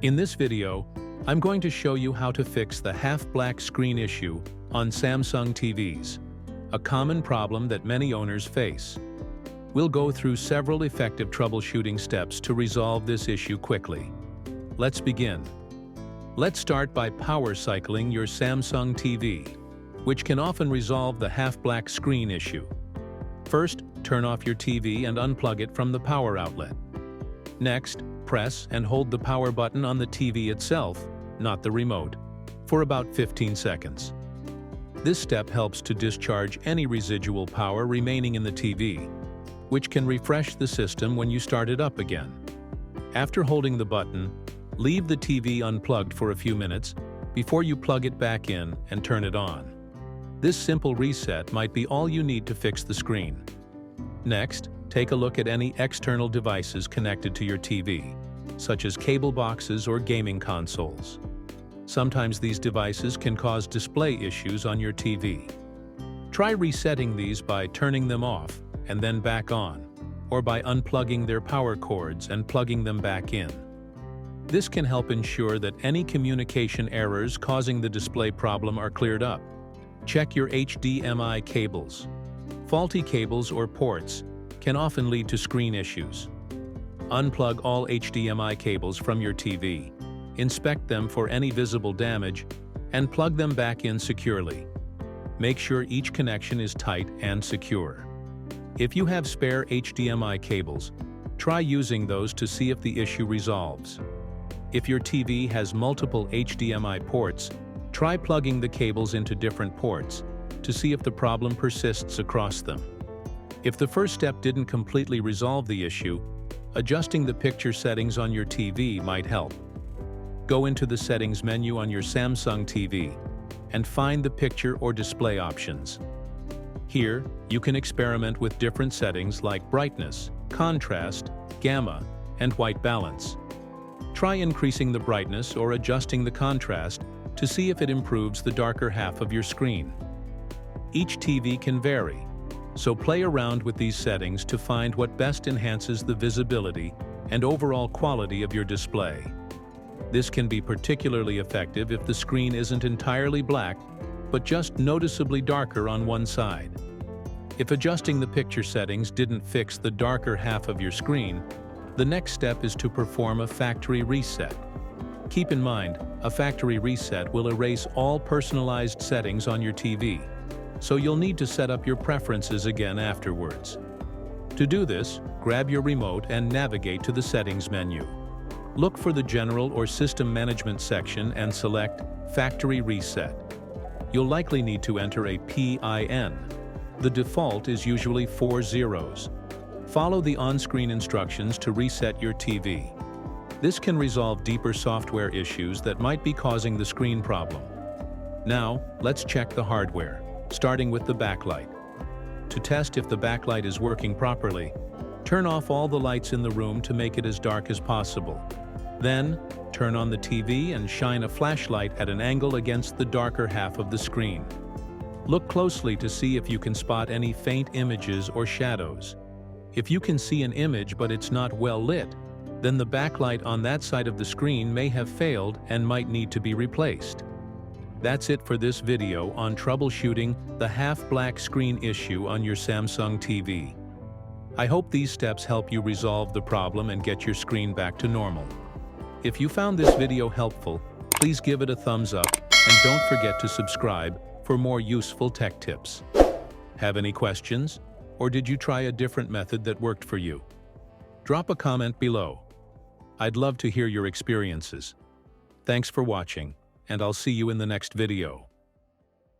In this video, I'm going to show you how to fix the half-black screen issue on Samsung TVs, a common problem that many owners face. We'll go through several effective troubleshooting steps to resolve this issue quickly. Let's begin. Let's start by power cycling your Samsung TV, which can often resolve the half-black screen issue. First, turn off your TV and unplug it from the power outlet. Next, press and hold the power button on the TV itself, not the remote, for about 15 seconds. This step helps to discharge any residual power remaining in the TV, which can refresh the system when you start it up again. After holding the button, leave the TV unplugged for a few minutes before you plug it back in and turn it on. This simple reset might be all you need to fix the screen. Next, take a look at any external devices connected to your TV, such as cable boxes or gaming consoles. Sometimes these devices can cause display issues on your TV. Try resetting these by turning them off and then back on, or by unplugging their power cords and plugging them back in. This can help ensure that any communication errors causing the display problem are cleared up. Check your HDMI cables. Faulty cables or ports can often lead to screen issues. Unplug all HDMI cables from your TV, inspect them for any visible damage, and plug them back in securely. Make sure each connection is tight and secure. If you have spare HDMI cables, try using those to see if the issue resolves. If your TV has multiple HDMI ports, try plugging the cables into different ports to see if the problem persists across them. If the first step didn't completely resolve the issue, adjusting the picture settings on your TV might help. Go into the settings menu on your Samsung TV and find the picture or display options. Here, you can experiment with different settings like brightness, contrast, gamma, and white balance. Try increasing the brightness or adjusting the contrast to see if it improves the darker half of your screen. Each TV can vary, so play around with these settings to find what best enhances the visibility and overall quality of your display. This can be particularly effective if the screen isn't entirely black, but just noticeably darker on one side. If adjusting the picture settings didn't fix the darker half of your screen, the next step is to perform a factory reset. Keep in mind, a factory reset will erase all personalized settings on your TV, so you'll need to set up your preferences again afterwards. To do this, grab your remote and navigate to the Settings menu. Look for the General or System Management section and select Factory Reset. You'll likely need to enter a PIN. The default is usually 4 zeros. Follow the on-screen instructions to reset your TV. This can resolve deeper software issues that might be causing the screen problem. Now, let's check the hardware, starting with the backlight. To test if the backlight is working properly, turn off all the lights in the room to make it as dark as possible. Then, turn on the TV and shine a flashlight at an angle against the darker half of the screen. Look closely to see if you can spot any faint images or shadows. If you can see an image but it's not well lit, then the backlight on that side of the screen may have failed and might need to be replaced. That's it for this video on troubleshooting the half-black screen issue on your Samsung TV. I hope these steps help you resolve the problem and get your screen back to normal. If you found this video helpful, please give it a thumbs up and don't forget to subscribe for more useful tech tips. Have any questions? Or did you try a different method that worked for you? Drop a comment below. I'd love to hear your experiences. Thanks for watching, and I'll see you in the next video.